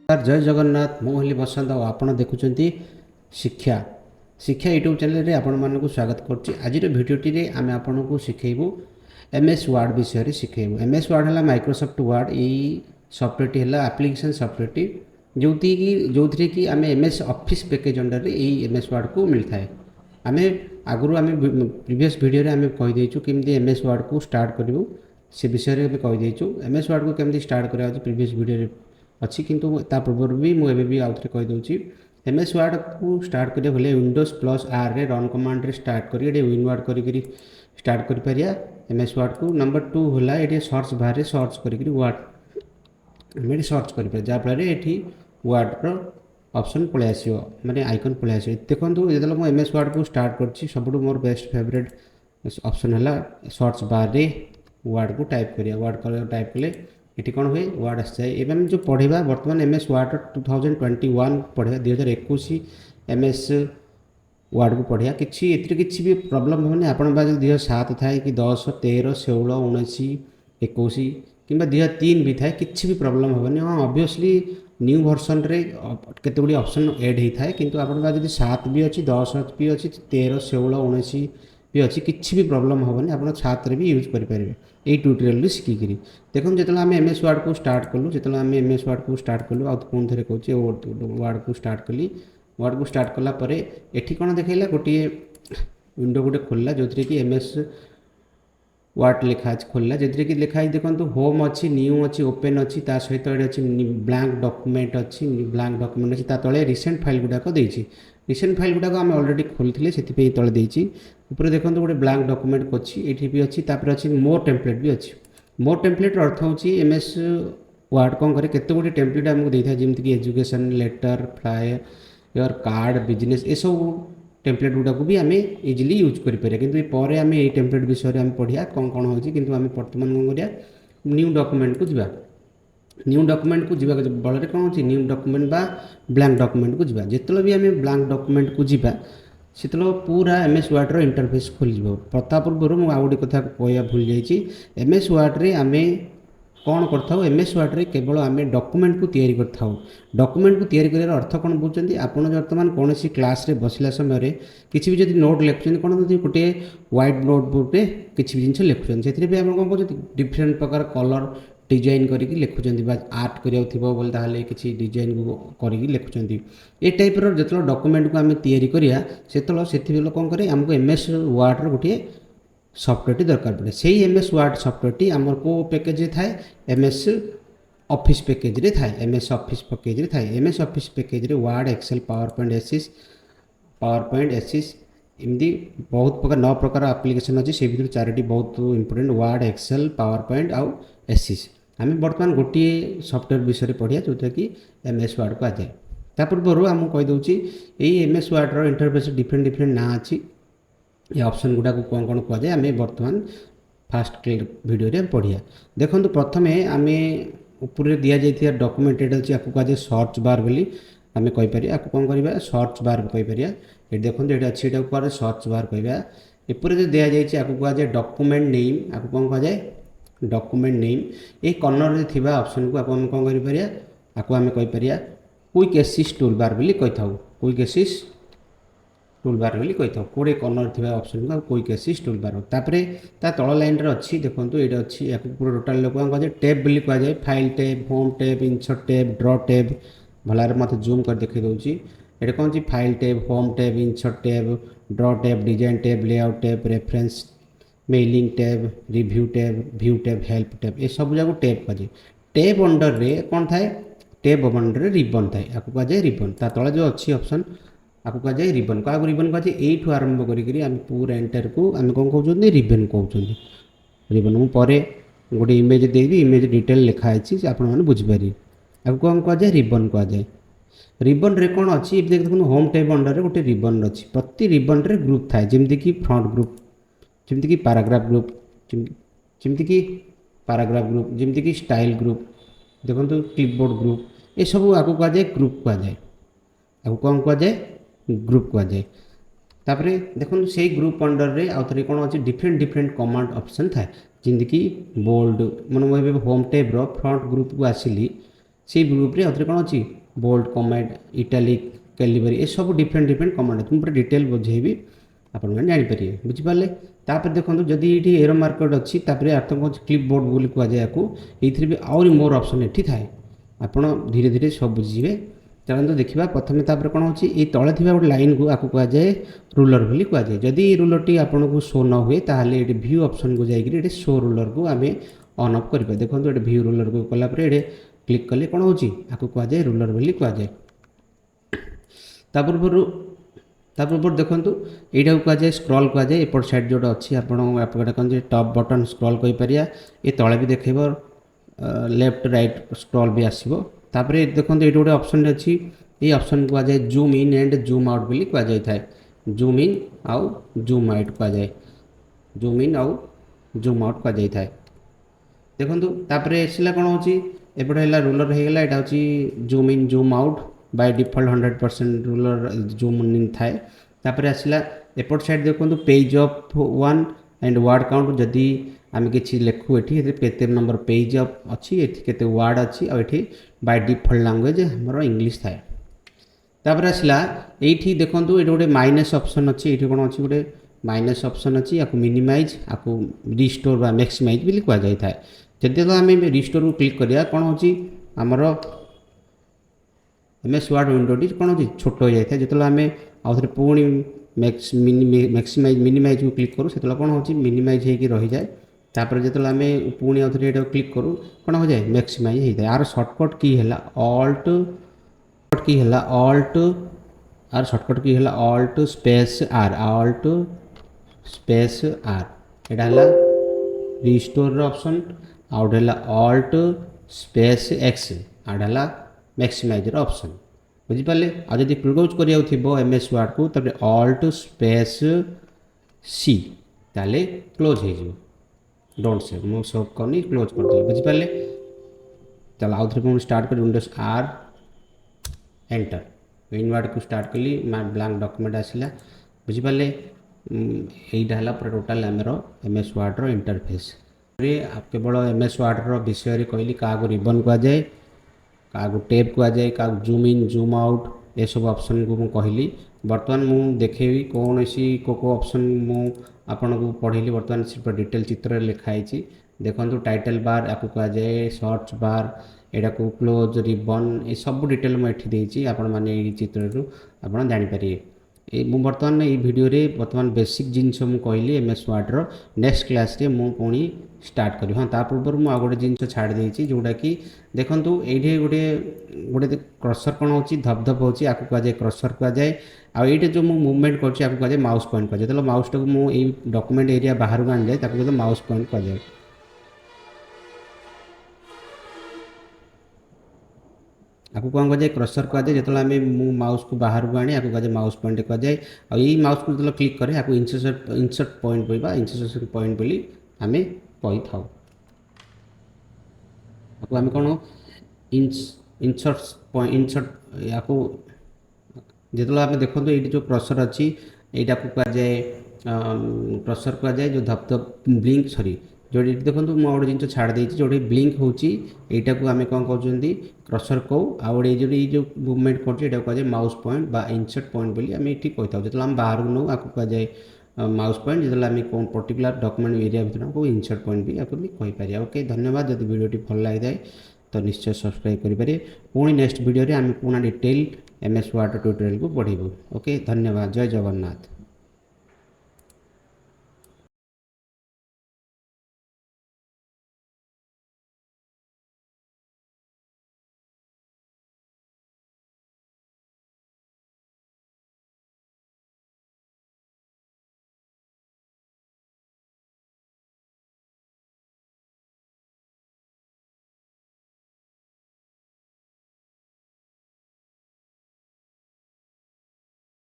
जय जगन्नाथ मुझे बसंत और आपड़ देखुं शिक्षा शिक्षा यूट्यूब चैनल आपण मानक स्वागत करुच्ची आज भिडटी आम आपन को शिखेबू एमएस वर्ड विषय शिखेबू। एमएस वर्ड है माइक्रोसॉफ्ट वर्ड यही सफ्टवेयर है एप्लिकेशन सफ्टवेयर जो थी कि आम एमएस ऑफिस पैकेज अंडर यही एमएस वर्ड को मिलता है। आम आगु आम प्रीवियस वीडियो आम कहीदेचु केमती एमएस वर्ड को स्टार्ट करूँ से विषय में कहीदेचु। एमएस वर्ड को केमती स्टार्ट करा प्रीवियस वीडियो अच्छी किंतु ता पूर्व भी मुझे आउ थे कहीदे एमएस वर्ड को स्टार्ट करें बोले विंडोज प्लस आर रे रन कमांड रे स्टार्ट करिए विन वर्ड करी स्टार्ट कर पारिया एमएस वर्ड को। नंबर 2 होला ये सर्च बार रे सर्च करी वर्ड आम सर्च कर जहाँफल ये वर्ड ऑप्शन पलि आस माने आइकन पलि आस। देखो जो मुझे एमएस वर्ड को स्टार्ट कर सब मोर बेस्ट फेवरेट ऑप्शन है सर्च बार रे वर्ड को टाइप करिया वर्ड टाइप कले ये कौन हुए वर्ड आस जाए। एवं जो पढ़ा बर्तमान एमएस वर्ड 2021 पढ़ा 2021 एमएस वर्ड को पढ़ा कि भी प्रॉब्लम होनी आपण 2007 थाए कि 10 13 16 19 21 कि 2003 भी थाए कि भी प्रॉब्लम होनी। हाँ ऑब्वियसली न्यू वर्सन रे केते गुडी ऑप्शन ऐड होता है किंतु आपण 7 भी अच्छी 10 भी अच्छी 13 16 19 भी अच्छी कि भी प्रॉब्लम होनी आप 7 भी यूज करेंगे यही ट्यूटोरियल शिखिकी। देखो जो आम एमएस वर्ड को स्टार्ट कलु जो आम एमएस वर्ड को स्टार्ट कलु आउन थे कहे वर्ड को स्टार्ट कली वर्ड को स्टार्ट कलापर ये कौन देखा गोटे विंडो गोटे खोलला जो थी कि एमएस वर्ड लिखा खोलला जो कि लिखा देखो होम अच्छी न्यू अच्छी ओपन अच्छी सहित ये अच्छी ब्लैंक डॉक्यूमेंट अच्छी ब्लैंक डॉक्यूमेंट अच्छी तले रिसेंट फाइल गुड़ाक देती रिसेंट फाइल गुड़ाक आम अलरेडी खोली से तले देती ऊपर देखो गोटे ब्लैंक डॉक्यूमेंट अच्छी ये भी अच्छी अच्छी मोर टेम्पलेट भी अच्छी। मोर टेम्पलेट अर्थ हो एमएस वर्ड कौन करे केते गोटे टेम्पलेट आमको देता है जमीक education letter flyer card business ये सब टेम्पलेट गुड़ाक भी आम इजिली यूज करें कितु आम ये टेम्पलेट विषय में पढ़िया कौन कौन हो कि आम बर्तमान कौन करिया न्यू डॉक्यूमेंट को जीवा न्यू डॉक्यूमेंट को जीवा बल कौन हो न्यू डॉक्यूमेंट बा ब्लैंक डॉक्यूमेंट को जीवा जिते भी आम ब्लैंक डॉक्यूमेंट को जीवा से पूरा एमएस वर्ड रो इंटरफेस खोल प्रता पूर्व मुझे आउ गोटे कथा कह भूल जाइए एमएस वर्ड रे आम कौन कर एमएस वर्ड रे केवल आम डॉक्यूमेंट को तैयारी कर डॉक्यूमेंट को तैयारी कर अर्थ कौन बुझे आप बर्तमान कौन सी क्लास रे बसला समय किसी भी जब नोट लिखुं कौन गोटे व्हाइट नोटबुक रे किसी भी जिन लिखुं से कौन कर डिफरेन्ट प्रकार कलर डिजाइन करके लिखुं आर्ट करें किसी डिजाइन को करके लिखुं ये टाइप जो डॉक्यूमेंट को आम या से कौन करें आमको एमएस वर्ड रो गोटे सफ्टवेयर दरकार पड़े से एमएस वर्ड सफ्टवेयर आमर को पैकेज थाए एमएस ऑफिस पैकेज रे थाए एमएस ऑफिस पैकेज रे थाए एमएस ऑफिस पैकेज रे वर्ड एक्सेल पावर पॉइंट एसिस एमती बहुत प्रकार 9 प्रकार एप्लिकेशन अच्छी से भर 4टी बहुत important word excel power point आउ एसिस आम बर्तमान गोटे सफ्टवेयर विषय पढ़िया जोटा कि एमएस वर्ड को आ जाए। ता पूर्व आमको कहीदे यही एमएस वर्ड रो इंटरफेस डिफरेन्ट डिफरेन्ट ना अच्छी ये ऑप्शन गुड़ा को कौन कौन कहुए आम बर्तमान फास्ट वीडियो पढ़िया। देखो प्रथम आम ऊपर दि जाइए डॉक्यूमेंटेड अच्छी आपको कहुए सर्च बार बोली आम कहीपर आपको कौन करवा सर्च बार कहीपर ये देखो ये अच्छी कह सर्च बार कहवा एपर जो दि जाइए आपको कहुए डॉक्यूमेंट नेम आपको कौन कहुए डॉक्यूमेंट नेम ये कर्नर में थी ऑप्शन को आम कौन कर आपको आम कहीपर क्विक एसिस्ट टूल बार बोली कही था क्विक एसिस्ट टूल बार बोली कही था कोड़े कर्नर थी ऑप्शन को क्विक एसिस्ट टूल बार तापर ता तल लाइन रे अच्छी देखो ये अच्छी या पूरा टोटाल लोक कहुए टैब बोली कहुए file tab home tab insert tab draw tab भलार मत जूम कर देखी दूसरी ये कौन सी file tab home tab insert tab draw tab design tab layout tab reference mailing tab review tab view tab help tab ये सब जाक टैब कहे टैब अंडर रे कौन थाए टैब अंडर रे रिबन थाए आपको कहुए रिबन ता तले जो अच्छी ऑप्शन आपको कहुए रिबन क्या रिबन कहुए यू आरंभ करें पूरा एंटर को आम कौन कहते रिबन कहते रिबन मुझे गोटे इमेज देवी इमेज डिटेल लिखाई आपने बुझीपारे आपको कौन कहुए रिबन कहुए रिबन रे कौन अच्छी देखो होम टैब अंडर गोटे रिबन अच्छी प्रति रिबन रे ग्रुप थाए जमीक फ्रंट ग्रुप जमीक पैराग्राफ ग्रुप जमीक पैराग्राफ ग्रुप जमीक स्टाइल ग्रुप देखो क्लिपबोर्ड ग्रुप ये सब आपको कहुए ग्रुप कहुए आपको कौन कहुए ग्रुप कहुए तापर देखो से ग्रुप अंडर रे आउ थे कौन अच्छे डिफरेन्ट डिफरेन्ट कमांड ऑप्शन थाए ଯେମିତିକି ବୋଲ୍ଡ ମାନେ ମୁଁ ଏବେ ହୋମ୍ ଟ୍ୟାବ୍ର ଫ୍ରଣ୍ଟ ଗ୍ରୁପ୍କୁ ଆସିଲି, ସେଇ ଗ୍ରୁପ୍ରେ ଆଉଥରେ କ'ଣ ଅଛି ବୋଲ୍ଡ କମାଣ୍ଡ, ଇଟାଲିକ୍, କ୍ୟାଲିବରି ଏସବୁ ଡିଫରେଣ୍ଟ କମାଣ୍ଡ ଅଛି। ମୁଁ ପୁରା ଡିଟେଲ୍ ବୁଝେଇବି, ଆପଣମାନେ ଜାଣିପାରିବେ, ବୁଝିପାରିଲେ। ତାପରେ ଦେଖନ୍ତୁ ଯଦି ଏଇଠି ଏରୋ ମାର୍କର ଅଛି, ତାପରେ ଆର୍ଥକ ହେଉଛି କ୍ଲିପ୍ ବୋର୍ଡ଼ ବୋଲି କୁହାଯାଏ ୟାକୁ। ଏଇଥିରେ ବି ଆହୁରି ମୋର ଅପସନ୍ ଏଠି ଥାଏ, ଆପଣ ଧୀରେ ଧୀରେ ସବୁ ବୁଝିଯିବେ। ଚାଲନ୍ତୁ ଦେଖିବା ପ୍ରଥମେ। ତାପରେ କ'ଣ ହେଉଛି, ଏଇ ତଳେ ଥିବା ଗୋଟେ ଲାଇନ୍କୁ ଆକୁ କୁହାଯାଏ ରୁଲର ବୋଲି କୁହାଯାଏ। ଯଦି ଏଇ ରୁଲରଟି ଆପଣଙ୍କୁ ଶୋ ନ ହୁଏ, ତାହେଲେ ଏଠି ଭ୍ୟୁ ଅପସନ୍କୁ ଯାଇକରି ଏଠି ଶୋ ରୁଲରକୁ ଆମେ ଅନ୍ ଅଫ୍ କରିବା। ଦେଖନ୍ତୁ ଏଠି ଭ୍ୟୁ ରୁଲରକୁ କଲା ପରେ ଏଠି କ୍ଲିକ୍ କଲେ କ'ଣ ହେଉଛି, ଆକୁ କୁହାଯାଏ ରୁଲର ବୋଲି କୁହାଯାଏ। ତା ପୂର୍ବରୁ ଦେଖନ୍ତୁ ଏଇଟାକୁ କୁହାଯାଏ ସ୍କ୍ରଲ୍ କୁହାଯାଏ। ଏପଟ ସାଇଡ଼୍ ଯେଉଁଟା ଅଛି ଆପଣ ଏପଟେ କ'ଣ ଯେ ଟପ୍ ବଟନ୍ ସ୍କ୍ରଲ୍ କରିପାରିବା। ଏ ତଳେ ବି ଦେଖେଇବ ଲେଫ୍ଟ ରାଇଟ୍ ସ୍କ୍ରଲ୍ ବି ଆସିବ। ତାପରେ ଦେଖନ୍ତୁ ଏଇଠି ଗୋଟେ ଅପସନ୍ ଅଛି, ଏଇ ଅପସନ୍ କୁହାଯାଏ zoom in and zoom out ବୋଲି କୁହାଯାଇଥାଏ। ଜୁମ୍ ଇନ୍ ଆଉ ଜୁମ୍ ଆଉଟ୍ କୁହାଯାଏ, ଜୁମ୍ ଇନ୍ ଆଉ ଜୁମ୍ ଆଉଟ୍ କୁହାଯାଇଥାଏ। ଦେଖନ୍ତୁ ତାପରେ ଆସିଲା କ'ଣ ହେଉଛି, ଏପଟେ ହେଲା ରୁଲର ହେଇଗଲା, ଏଇଟା ହେଉଛି zoom in zoom out. By default 100% ruler zoom in ଥାଏ। ତାପରେ ଆସିଲା ଏପଟ ସାଇଡ଼୍ ଦେଖନ୍ତୁ page of 1 and word count. ଯଦି ଆମେ କିଛି ଲେଖୁ ଏଠି କେତେ ନମ୍ବର ପେଜ୍ ଅଫ୍ ଅଛି, ଏଠି କେତେ ୱାର୍ଡ଼ ଅଛି, ଆଉ ଏଠି ବାଇ ଡିଫଲ୍ଟ ଲାଙ୍ଗୁଏଜ୍ ଆମର ଇଂଲିଶ ଥାଏ। ତାପରେ ଆସିଲା ଏଇଠି ଦେଖନ୍ତୁ ଏଇଠି ଗୋଟେ ମାଇନସ୍ ଅପସନ୍ ଅଛି। ଏଇଠି କ'ଣ ଅଛି, ଗୋଟେ ମାଇନସ୍ ଅପସନ୍ ଅଛି, ଆକୁ ମିନିମାଇଜ୍, ଆକୁ ରିଷ୍ଟୋର ବା ମ୍ୟାକ୍ସିମାଇଜ୍ ବୋଲି କୁହାଯାଇଥାଏ। ଯେତେବେଳେ ଆମେ ରିଷ୍ଟୋରକୁ କ୍ଲିକ୍ କରିବା, କ'ଣ ହେଉଛି ଆମର MS ୱାର୍ଡ଼ ୱିଣ୍ଡୋଟି କ'ଣ ହେଉଛି ଛୋଟ ହୋଇଯାଇଥାଏ। ଯେତେବେଳେ ଆମେ ଆଉଥରେ ପୁଣି ମ୍ୟାକ୍ସିମାଇଜ୍ ମିନିମାଇଜ୍କୁ କ୍ଲିକ୍ କରୁ, ସେତେବେଳେ କ'ଣ ହେଉଛି ମିନିମାଇଜ୍ ହୋଇକି ରହିଯାଏ। ତାପରେ ଯେତେବେଳେ ଆମେ ପୁଣି ଆଉଥରେ ଏଇଟାକୁ କ୍ଲିକ୍ କରୁ, କ'ଣ ହୋଇଯାଏ ମ୍ୟାକ୍ସିମାଇଜ୍ ହୋଇଥାଏ। ଆର ସର୍ଟକଟ୍ କି ହେଲା ଅଲ୍ଟ ଆର ସର୍ଟକଟ୍ କି ହେଲା ଅଲ୍ଟ ସ୍ପେସ୍ ଆର୍, ଅଲ୍ଟ ସ୍ପେସ୍ ଆର୍। ଏଇଟା ହେଲା ରିଷ୍ଟୋରର ଅପସନ୍, ଆଉ ଗୋଟେ ହେଲା ଅଲ୍ଟ ସ୍ପେସ୍ ଏକ୍ସ, ଆଉ ଗୋଟେ ହେଲା ମ୍ୟାକ୍ସିମାଇଜର ଅପସନ୍, ବୁଝିପାରିଲେ। ଆଉ ଯଦି କ୍ଲୋଜ୍ କରିବାକୁ ଥିବ MS ୱାର୍ଡ଼କୁ, ତାପରେ ଅଲ୍ଟ ସ୍ପେସ୍ ସି, ତାହେଲେ କ୍ଲୋଜ୍ ହେଇଯିବ। ଡୋଣ୍ଟ ସେଭ୍, ମୁଁ ସେଭ୍ କରିନି, କ୍ଲୋଜ୍ କରିଦେଲି, ବୁଝିପାରିଲେ। ତାହେଲେ ଆଉଥରେ ପୁଣି ଷ୍ଟାର୍ଟ କରି ୱିଣ୍ଡୋଜ୍ ଆର୍ ଏଣ୍ଟର, ୱିନ୍ ୱାର୍ଡ଼କୁ ଷ୍ଟାର୍ଟ କଲି, ବ୍ଲାଙ୍କ ଡକ୍ୟୁମେଣ୍ଟ ଆସିଲା, ବୁଝିପାରିଲେ। এইটা ହେଲା ପୁରା ଟୋଟାଲ୍ ଆମର MS ୱାର୍ଡ଼ର ଇଣ୍ଟରଫେସ୍। କେବଳ MS ୱାର୍ଡ଼ର ବିଷୟରେ କହିଲି, କାହାକୁ ରିବନ୍ କୁହାଯାଏ, କାହାକୁ ଟେପ୍ କୁହାଯାଏ, କାହାକୁ ଜୁମ୍ ଇନ୍ ଜୁମ୍ ଆଉଟ୍, ଏସବୁ ଅପସନ୍କୁ ମୁଁ କହିଲି। ବର୍ତ୍ତମାନ ମୁଁ ଦେଖେଇବି କୌଣସି କେଉଁ ଅପସନ୍ ମୁଁ ଆପଣଙ୍କୁ ପଢ଼େଇଲି। ବର୍ତ୍ତମାନ ସେ ଡିଟେଲ୍ ଚିତ୍ରରେ ଲେଖା ହେଇଛି, ଦେଖନ୍ତୁ ଟାଇଟଲ୍ ବାର୍ ୟାକୁ କୁହାଯାଏ, ସର୍ଚ୍ଚ ବାର୍ ଏଟାକୁ କ୍ଲୋଜ୍, ରିବନ୍, ଏସବୁ ଡିଟେଲ୍ ମୁଁ ଏଠି ଦେଇଛି, ଆପଣମାନେ ଏଇ ଚିତ୍ରରୁ ଆପଣ ଜାଣିପାରିବେ। ମୁଁ ବର୍ତ୍ତମାନ ଏଇ ଭିଡ଼ିଓରେ ବର୍ତ୍ତମାନ ବେସିକ୍ ଜିନିଷ ମୁଁ କହିଲି MS ୱାର୍ଡ଼ର। ନେକ୍ସଟ କ୍ଲାସ୍ରେ ମୁଁ ପୁଣି ଷ୍ଟାର୍ଟ କରିବି। ହଁ, ତା ପୂର୍ବରୁ ମୁଁ ଆଉ ଗୋଟେ ଜିନିଷ ଛାଡ଼ି ଦେଇଛି, ଯେଉଁଟାକି ଦେଖନ୍ତୁ ଏଇଠି ଗୋଟେ କ୍ରସର୍ କ'ଣ ହେଉଛି ଧପଧପ ହେଉଛି, ଆକୁ କୁହାଯାଏ କ୍ରସର୍ କୁହାଯାଏ। ଆଉ ଏଇଠି ଯେଉଁ ମୁଁ ମୁଭମେଣ୍ଟ କରୁଛି, ଆକୁ କୁହାଯାଏ ମାଉସ୍ ପଏଣ୍ଟ କୁହାଯାଏ। ଯେତେବେଳେ ମାଉସ୍ଟାକୁ ମୁଁ ଏଇ ଡକ୍ୟୁମେଣ୍ଟ ଏରିଆ ବାହାରକୁ ଆଣିଯାଏ, ତାକୁ କୁହାଯାଏ ମାଉସ୍ ପଏଣ୍ଟ କୁହାଯାଏ। आपको कौन कहुए क्रसर कहुए, जो आम माउस को बाहर को आने आपको कहुए माउस पॉइंट कहुए। आई माउस को जो क्लिक करे आपको इंसर्ट पॉइंट कहवा, इंसर्शन पॉइंट बोली आम कही था। आपको आम कौन इंसर्ट या जो आम देखो ये जो क्रसर अच्छी यहाँ को कहुए क्रसर कहुए, जो धपधप ब्लिंक सॉरी जो देखो मुझे जिन छाड़ देती जो ब्लिंक होटा को आम कौन कहते क्रसर कहू। आउे जो मुवमेंट कर माउस पॉइंट बा इंसर्ट पॉइंट बोली आम ये कही था। जो आम बाहर को नौ आपको कहुए माउस पॉइंट, जो आम कौन पर्टिकुलर डॉक्यूमेंट एरिया भर को इंसर्ट पॉइंट भी आपको भी कहीपर। ओके, धन्यवाद। जब वीडियो भल लगी जाए तो निश्चय सब्सक्राइब करेंगे। पुणी नेक्स्ट वीडियो आम Pune detail MS word tutorial को पढ़ेबू। ओके, धन्यवाद। जय जगन्नाथ।